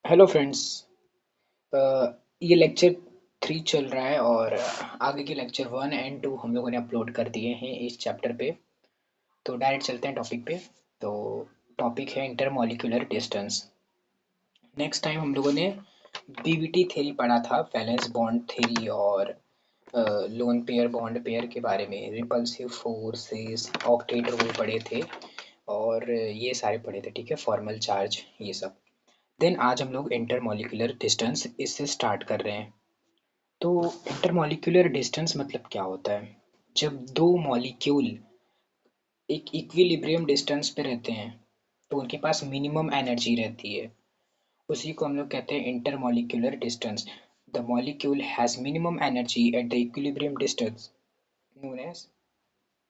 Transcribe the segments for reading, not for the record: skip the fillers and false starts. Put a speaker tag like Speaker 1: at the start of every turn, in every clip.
Speaker 1: Hello friends. ये lecture 3 चल रहा है और आगे के लेक्चर 1 एंड 2 हम लोगों ने अपलोड कर दिए हैं इस चैप्टर पे। तो डायरेक्ट चलते हैं टॉपिक पे। तो टॉपिक है इंटरमॉलिक्यूलर डिस्टेंस। नेक्स्ट टाइम हम लोगों ने बीवीटी थ्योरी पढ़ा था, वैलेंस बॉन्ड थ्योरी और लोन पेयर बॉन्ड पेयर के बारे में, रिपल्सिव फोर्सेस, ऑक्टेट रूल पढ़े थे और ये सारे पढ़े थे, ठीक है, फॉर्मल चार्ज ये सब। देन आज हम लोग इंटरमॉलिक्यूलर डिस्टेंस इससे स्टार्ट कर रहे हैं। तो इंटरमॉलिक्यूलर डिस्टेंस मतलब क्या होता है? जब दो मॉलिक्यूल एक इक्विलिब्रियम डिस्टेंस पे रहते हैं तो उनके पास मिनिमम एनर्जी रहती है, उसी को हम लोग कहते हैं intermolecular distance. The molecule has minimum energy at the equilibrium distance known as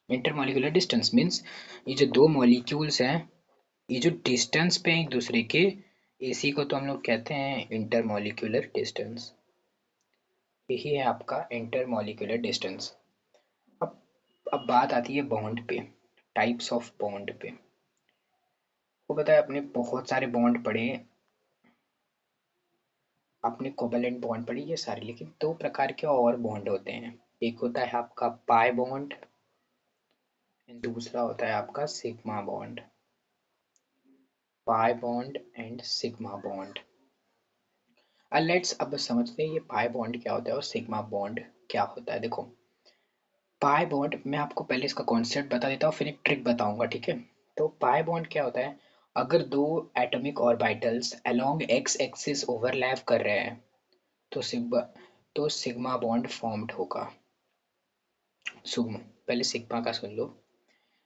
Speaker 1: intermolecular distance. Means ये जो दो मॉलिक्यूल्स हैं, ये जो डिस्टेंस पे हैं एक दूसरे के, इसी को तो हम लोग कहते हैं इंटरमॉलिक्यूलर डिस्टेंस। यही है आपका इंटरमॉलिक्यूलर डिस्टेंस। अब अब बात आती है बॉन्ड पे, टाइप्स ऑफ बॉन्ड पे। वो पता है, अपने बहुत सारे बॉन्ड पढ़े, आपने कोवेलेंट बॉन्ड पढ़ी ये सारे, लेकिन दो प्रकार के और बॉन्ड होते हैं। एक होता है आपका पाई बॉन्ड, दूसरा होता है आपका sigma bond. Pi bond and sigma bond. Let's अब समझते हैं ये पाई बॉन्ड क्या होता है और सिग्मा बॉन्ड क्या होता है। देखो, पाई बॉन्ड मैं आपको पहले इसका कॉन्सेप्ट बता देता हूँ, फिर एक ट्रिक बताऊंगा, ठीक है। तो पाई बॉन्ड क्या होता है? अगर दो atomic orbitals along x axis overlap कर रहे हैं तो सिग्मा बॉन्ड फॉर्म्ड होगा। सिग्मा, पहले सिग्मा का सुन लो।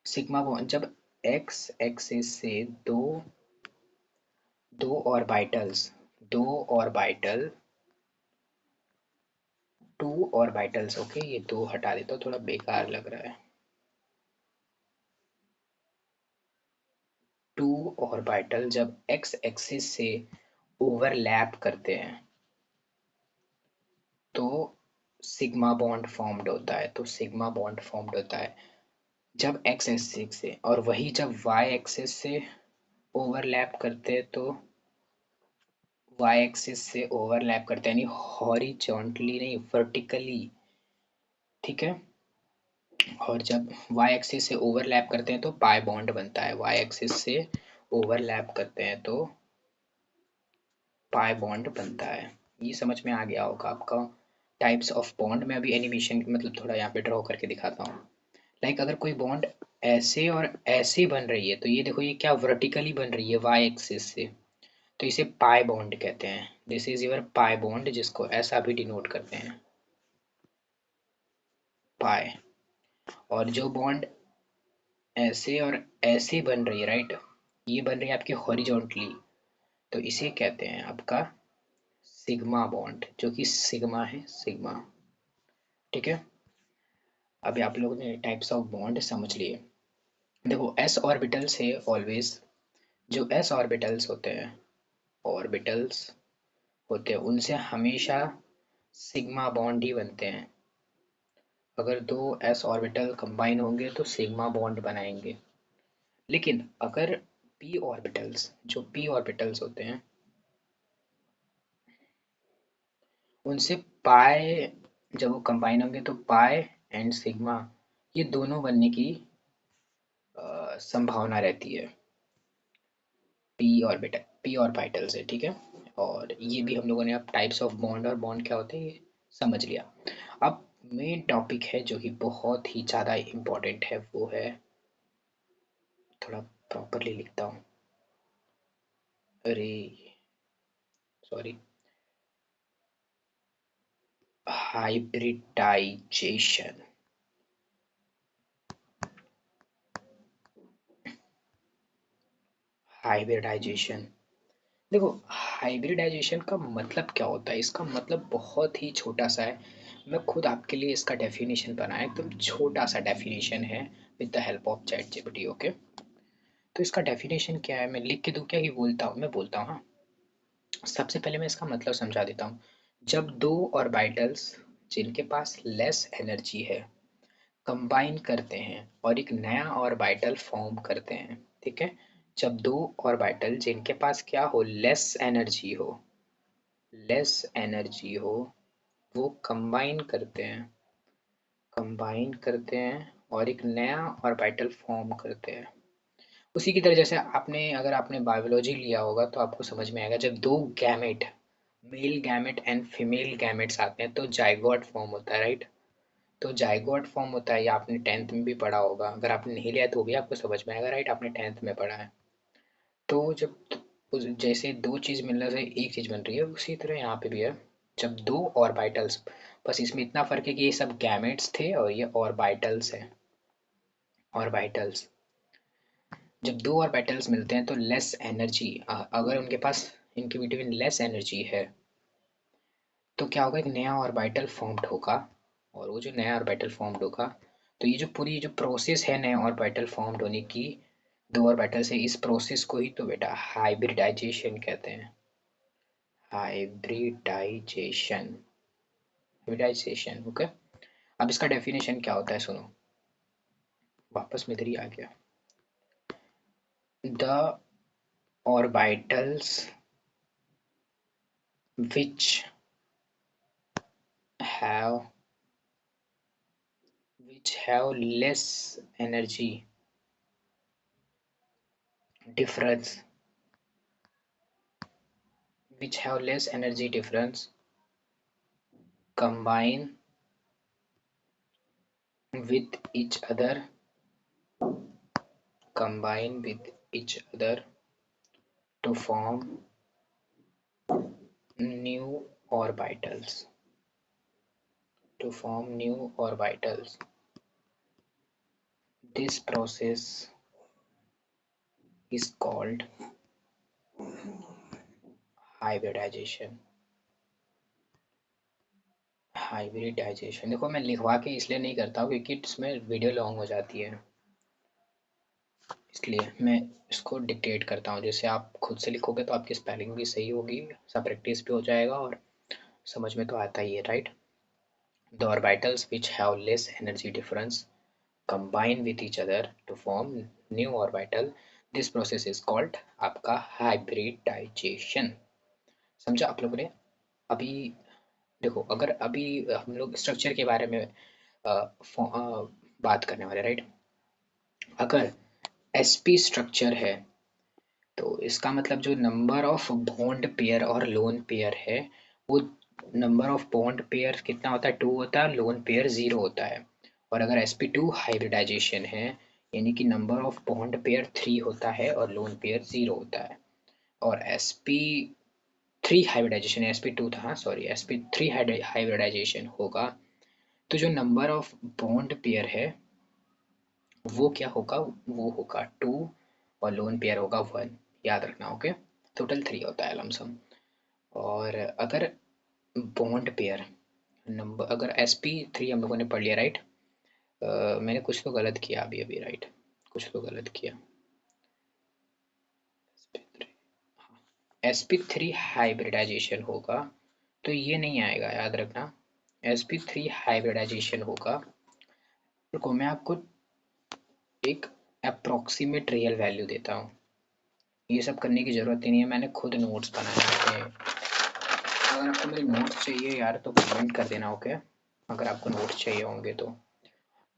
Speaker 1: सिग्मा बॉन्ड जब एक्स एक्सिस से दो दो ऑर्बिटल्स दो ऑर्बिटल टू ऑर्बिटल्स, ओके, ये दो हटा देता हूँ, थोड़ा बेकार लग रहा है। टू ऑर्बिटल जब एक्स एक्सिस से ओवरलैप करते हैं तो सिग्मा बॉन्ड फॉर्म्ड होता है। तो सिग्मा बॉन्ड फॉर्म्ड होता है जब एक्स एक्सिस से, और वही जब वाई एक्सिस से ओवरलैप करते हैं तो वाई एक्सिस से ओवरलैप करते हैं, यानी हॉरिजॉन्टली नहीं, वर्टिकली, ठीक है। और जब वाई एक्सिस से ओवरलैप करते हैं तो पाई बॉन्ड बनता है। वाई एक्सिस से ओवरलैप करते हैं तो पाई बॉन्ड बनता है। ये समझ में आ गया होगा आपका टाइप्स ऑफ बॉन्ड। में अभी एनिमेशन मतलब थोड़ा यहाँ पे ड्रॉ करके दिखाता हूँ। लाइक अगर कोई बॉन्ड ऐसे और ऐसे बन रही है तो ये देखो, ये क्या वर्टिकली बन रही है वाई एक्सिस से, तो इसे पाई बॉन्ड कहते हैं। This is your pi bond, जिसको ऐसा भी डिनोट करते हैं, पाई। और जो बॉन्ड ऐसे और ऐसे बन रही है, राइट, ये बन रही है आपकी हॉरिजॉन्टली, तो इसे कहते हैं आपका सिग्मा बॉन्ड, जो कि सिग्मा है, सिग्मा, ठीक है। अभी आप लोगों ने टाइप्स ऑफ बॉन्ड समझ लिए। देखो, एस ऑर्बिटल से ऑलवेज, जो एस ऑर्बिटल्स होते हैं, ऑर्बिटल्स होते हैं, उनसे हमेशा सिग्मा बॉन्ड ही बनते हैं। अगर दो एस ऑर्बिटल कंबाइन होंगे तो सिग्मा बॉन्ड बनाएंगे। लेकिन अगर पी ऑर्बिटल्स, जो पी ऑर्बिटल्स होते हैं, उनसे पाई, जब वो कंबाइन होंगे तो पाई एंड सिग्मा, ये दोनों बनने की संभावना रहती है पी ऑर्बिटल से, ठीक है। और ये भी हम लोगों ने अब टाइप्स ऑफ बॉन्ड और बॉन्ड क्या होते हैं ये समझ लिया। अब मेन टॉपिक है जो कि बहुत ही ज़्यादा इम्पोर्टेंट है, वो है, थोड़ा प्रॉपरली लिखता हूँ, अरे सॉरी, हाइब्रिडाइजेशन। हाइब्रिडाइजेशन, देखो, हाइब्रिडाइजेशन का मतलब क्या होता है? इसका मतलब बहुत ही छोटा सा है। मैं खुद आपके लिए इसका डेफिनेशन बनाया, एकदम छोटा सा डेफिनेशन है, with the help of chat GPT, okay. तो इसका डेफिनेशन क्या है, मैं लिख के दूँ क्या ही बोलता हूँ? मैं बोलता हूँ, हाँ। सबसे पहले मैं इसका मतलब समझा देता हूँ। जब दो ऑर्बिटल्स जिनके पास लेस एनर्जी है कंबाइन करते हैं और एक नया ऑर्बिटल फॉर्म करते हैं, ठीक है, जब दो ऑर्बिटल जिनके पास क्या हो, लेस एनर्जी हो वो कंबाइन करते हैं और एक नया ऑर्बिटल फॉर्म करते हैं। उसी की तरह जैसे अगर आपने बायोलॉजी लिया होगा तो आपको समझ में आएगा, जब दो gamete, male gamete and female gametes आते हैं तो जाइगोट फॉर्म होता है, राइट। तो जाइगोट फॉर्म होता है, ये आपने 10th में भी पढ़ा होगा, अगर आपने नहीं लिया तो भी आपको समझ में आएगा, राइट, आपने 10th में पढ़ा है। तो जब जैसे दो चीज़ मिलने से एक चीज़ बन रही है, उसी तरह यहाँ पे भी है। जब दो ऑर्बिटल्स, बस इसमें इतना फर्क है कि ये सब गैमेट्स थे और ये ऑर्बिटल्स है, ऑर्बिटल्स। जब दो ऑर्बिटल्स मिलते हैं तो लेस एनर्जी, अगर उनके पास इनके बिटवीन लेस एनर्जी है तो क्या होगा, एक नया ऑर्बिटल फॉर्म्ड होगा। और वो जो नया ऑर्बिटल फॉर्म्ड होगा, तो ये जो पूरी जो प्रोसेस है नए ऑर्बिटल फॉर्म्ड होने की, दो ऑर्बिटल से, इस प्रोसेस को ही तो बेटा हाइब्रिडाइजेशन कहते हैं। Hybridization, hybridization, okay. अब इसका डेफिनेशन क्या होता है सुनो, वापस में इधर ही आ गया। The orbitals which have less energy difference, combine with each other, to form new orbitals, This process is called hybridization। देखो मैं लिखवा के इसलिए नहीं करता हूँ क्योंकि इसमें वीडियो लॉन्ग हो जाती है, इसलिए मैं इसको डिक्टेट करता हूँ। जैसे आप खुद से लिखोगे तो आपकी स्पेलिंग भी सही होगी, सब प्रैक्टिस भी हो जाएगा और समझ में तो आता ही है, right. The orbitals which have less energy difference combine with each other to form new orbital, this process is called आपका hybridization। समझा आप लोगों ने। अभी देखो, अगर अभी हम लोग स्ट्रक्चर के बारे में बात करने वाले, राइट। अगर sp स्ट्रक्चर है तो इसका मतलब जो नंबर ऑफ बॉन्ड पेयर और लोन पेयर है, वो नंबर ऑफ बॉन्ड पेयर कितना होता है, 2 होता है, लोन पेयर 0 होता है। और अगर sp2 हाइब्रिडाइजेशन है, यानी कि नंबर ऑफ बॉन्ड पेयर 3 होता है और लोन पेयर 0 होता है। और sp3 हाइब्रिडाइजेशन, sp2 था सॉरी, sp3 हाइब्रिडाइजेशन होगा तो जो नंबर ऑफ बॉन्ड पेयर है वो क्या होगा, वो होगा 2 और लोन पेयर होगा 1, याद रखना, ओके। टोटल 3 होता है लमसम। और अगर बॉन्ड पेयर नंबर, अगर sp3 हम लोगों ने पढ़ लिया, राइट। मैंने कुछ तो गलत किया अभी अभी, राइट, कुछ तो गलत किया। sp3 हाइब्रिडाइजेशन होगा तो ये नहीं आएगा, याद रखना। sp3 हाइब्रिडाइजेशन होगा, रुको मैं आपको एक अप्रोक्सीमेट रियल वैल्यू देता हूँ, ये सब करने की ज़रूरत ही नहीं है, मैंने खुद नोट्स बनाए थे। अगर आपको मेरे नोट्स चाहिए यार तो कमेंट कर देना, ओके। अगर आपको नोट्स चाहिए होंगे तो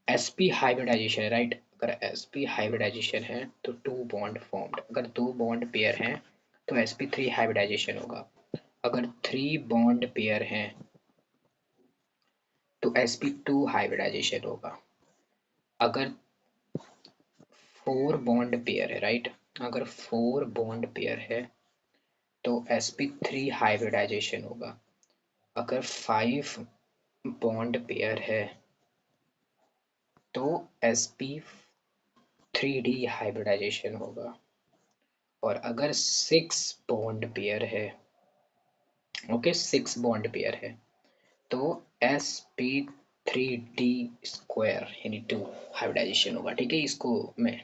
Speaker 1: sp हाइब्रिडाइजेशन है, राइट। अगर sp हाइब्रिडाइजेशन है तो 2 बॉन्ड फॉर्म्ड, अगर 2 बॉन्ड पेयर हैं तो sp3 हाइब्रिडाइजेशन होगा। अगर 3 बॉन्ड पेयर हैं तो sp2 हाइब्रिडाइजेशन होगा। अगर 4 बॉन्ड पेयर है, राइट, अगर 4 बॉन्ड पेयर है तो sp3 हाइब्रिडाइजेशन होगा। अगर 5 बॉन्ड पेयर है तो sp3d हाइब्रिडाइजेशन होगा। और अगर 6 बॉन्ड पेयर है, ओके, 6 बॉन्ड पेयर है तो sp3d स्क्वायर यानी 2 हाइब्रिडाइजेशन होगा, ठीक है। इसको मैं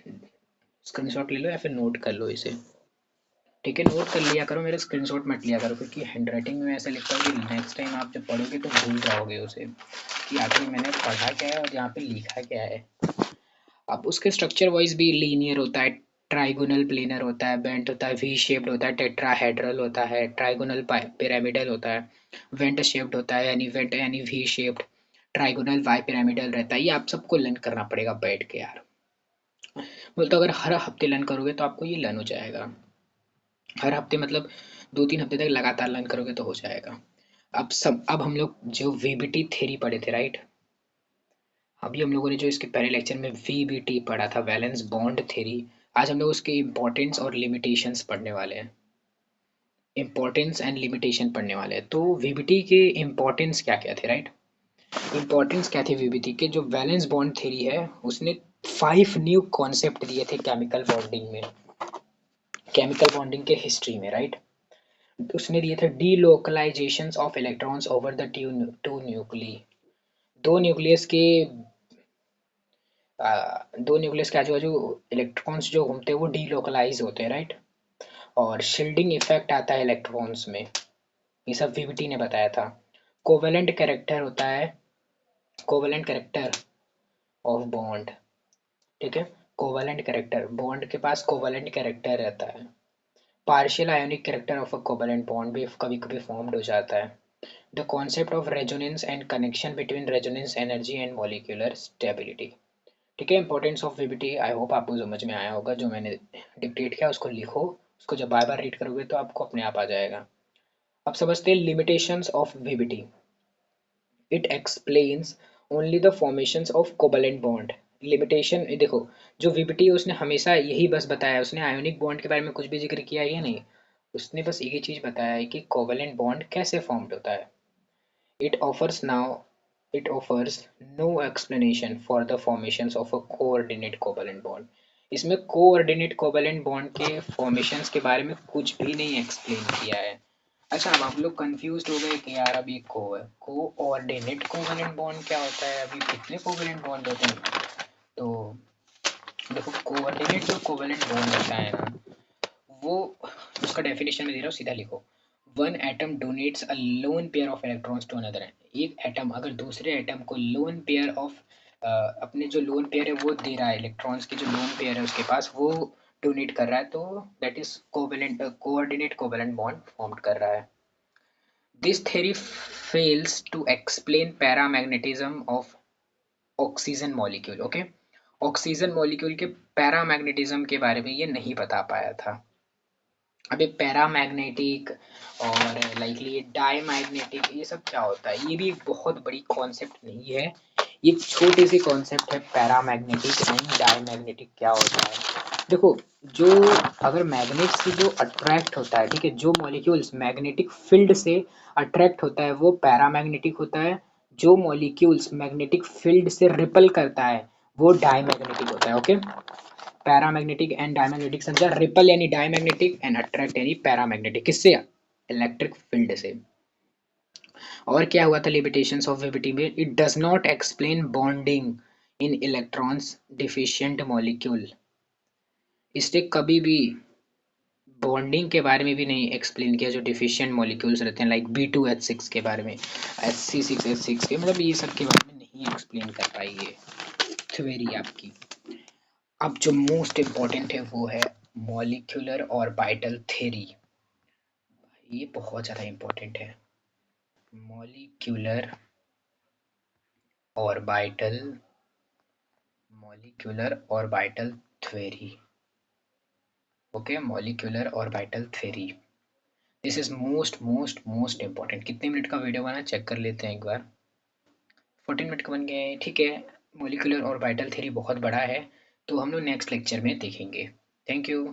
Speaker 1: स्क्रीनशॉट ले लो या फिर नोट कर लो इसे, ठीक है। नोट कर लिया करो, मेरे स्क्रीनशॉट मत लिया करो क्योंकि हैंडराइटिंग में ऐसा लिखता है कि नेक्स्ट टाइम आप जब पढ़ोगे तो भूल जाओगे उसे कि आखिर मैंने पढ़ा क्या है और यहाँ पे लिखा क्या है। अब उसके स्ट्रक्चर वाइज भी लीनियर होता है, ट्राइगोनल प्लेनर होता है, बेंट होता है, वी शेप्ड होता है, टेट्राहेड्रल होता है, ट्राइगोनल पिरामिडल होता है, वेंट शेप्ड होता है, यानी वेंट यानी V shaped, trigonal bi pyramidal रहता है। ये आप सबको लर्न करना पड़ेगा बैठ के यार। बोलते अगर हर हफ्ते लर्न करोगे तो आपको ये लर्न हो जाएगा। हर हफ्ते मतलब 2-3 हफ्ते तक लगातार लर्न करोगे तो हो जाएगा। अब हम लोग जो वीबीटी थ्योरी पढ़े थे, राइट? अभी हम लोगों ने जो इसके पहले लेक्चर में वीबीटी पढ़ा था, वैलेंस बॉन्ड थ्योरी, आज हम लोग उसके इम्पोर्टेंस और लिमिटेशंस पढ़ने वाले हैं। इम्पोर्टेंस एंड लिमिटेशन पढ़ने वाले हैं। तो वीबीटी के इम्पोर्टेंस क्या क्या थे, राइट? इम्पोर्टेंस क्या थी वीबीटी के? जो वैलेंस बॉन्ड थ्योरी है उसने 5 न्यू कॉन्सेप्ट दिए थे केमिकल बॉन्डिंग में, केमिकल बॉन्डिंग के हिस्ट्री में, राइट? उसने दिए थे delocalisations of electrons over the two nuclei. दो न्यूक्लियस के दो न्यूक्लियस के आजू बाजू इलेक्ट्रॉन्स जो घूमते हैं वो डीलोकलाइज होते हैं, राइट? और शील्डिंग इफेक्ट आता है इलेक्ट्रॉन्स में, ये सब वीबीटी ने बताया था। कोवेलेंट कैरेक्टर होता है, कोवेलेंट कैरेक्टर ऑफ बॉन्ड, ठीक है? कोवेलेंट कैरेक्टर, बॉन्ड के पास कोवेलेंट कैरेक्टर रहता है। Partial ionic character of a covalent bond भी कभी कभी फॉर्म्ड हो जाता है। The concept of resonance and connection between resonance energy and molecular stability, ठीक है? Importance of VBT I hope आपको समझ में आया होगा। जो मैंने डिक्टेट किया उसको लिखो, उसको जब बार बार रीड करोगे तो आपको अपने आप आ जाएगा। अब समझते हैं limitations of VBT. It explains only the formations of covalent bond. Limitation देखो, जो वीबीटी है उसने हमेशा यही बस बताया, उसने आयोनिक बॉन्ड के बारे में कुछ भी जिक्र किया ही नहीं। उसने बस एक ही चीज बताया है कि कोवेलेंट बॉन्ड कैसे फॉर्म्ड होता है। It offers now it offers no explanation for the formations of a coordinate covalent bond. इसमें कोऑर्डिनेट कोवेलेंट बॉन्ड के फॉर्मेशंस के बारे में कुछ भी नहीं एक्सप्लेन किया है। अच्छा, अब आप लोग कंफ्यूज हो गए कि यार अब ये कोऑर्डिनेट कोवेलेंट बॉन्ड क्या होता है, अभी कितने कोवेलेंट बॉन्ड होते हैं? तो देखो, कोऑर्डिनेट जो कोवेलेंट बॉन्ड होता है ना, वो उसका डेफिनेशन में दे रहा हूँ, सीधा लिखो। One atom donates a lone pair of electrons to another. एक एटम अगर दूसरे एटम को लोन पेयर ऑफ अपने जो लोन पेयर है वो दे रहा है, इलेक्ट्रॉन्स की जो लोन पेयर है उसके पास वो डोनेट कर रहा है, तो that is covalent, coordinate covalent bond form कर रहा है। This theory fails to explain paramagnetism of oxygen molecule, okay? Oxygen molecule के पैरामैग्नेटिज्म के बारे में ये नहीं बता पाया था। अभी पैरामैग्नेटिक और लाइकली डायमैग्नेटिक, ये सब क्या होता है? ये भी एक बहुत बड़ी कॉन्सेप्ट नहीं है, ये छोटे से कॉन्सेप्ट है। पैरामैग्नेटिक एंड डायमैग्नेटिक क्या होता है? देखो, जो अगर मैग्नेट से जो अट्रैक्ट होता है, ठीक है, जो मॉलिक्यूल्स मैग्नेटिक फील्ड से अट्रैक्ट होता है वो पैरामैग्नेटिक होता है। जो मॉलिक्यूल्स मैग्नेटिक फील्ड से रिपल करता है वो डायमैग्नेटिक होता है, ओके? पैरामैग्नेटिक एंड डायमैग्नेटिक समझा। रिपल यानी डायमैग्नेटिक एंड अट्रैक्ट यानी पैरामैग्नेटिक। किससे? इलेक्ट्रिक फील्ड से। और क्या हुआ था लिमिटेशंस ऑफ वीबीटी में? It does not explain bonding in electrons deficient molecule. इसने कभी भी बॉन्डिंग के बारे में भी नहीं एक्सप्लेन किया जो डिफिशिएंट मॉलिक्यूल्स रहते हैं, लाइक B2H6 के बारे में, Sc6H6 के, मतलब ये सब के बारे में नहीं एक्सप्लेन कर पाई ये थ्योरी आपकी। अब जो मोस्ट इम्पोर्टेंट है वो है मॉलिक्यूलर ऑर्बिटल थ्योरी। ये बहुत ज़्यादा इम्पोर्टेंट है। Molecular orbital, molecular orbital theory, okay? Molecular orbital theory, this is most most most important. कितने मिनट का वीडियो बना चेक कर लेते हैं एक बार। 14 मिनट का बन गया है, ठीक है। मॉलिक्यूलर ऑर्बिटल थ्योरी बहुत बड़ा है, तो हम लोग नेक्स्ट लेक्चर में देखेंगे। Thank you.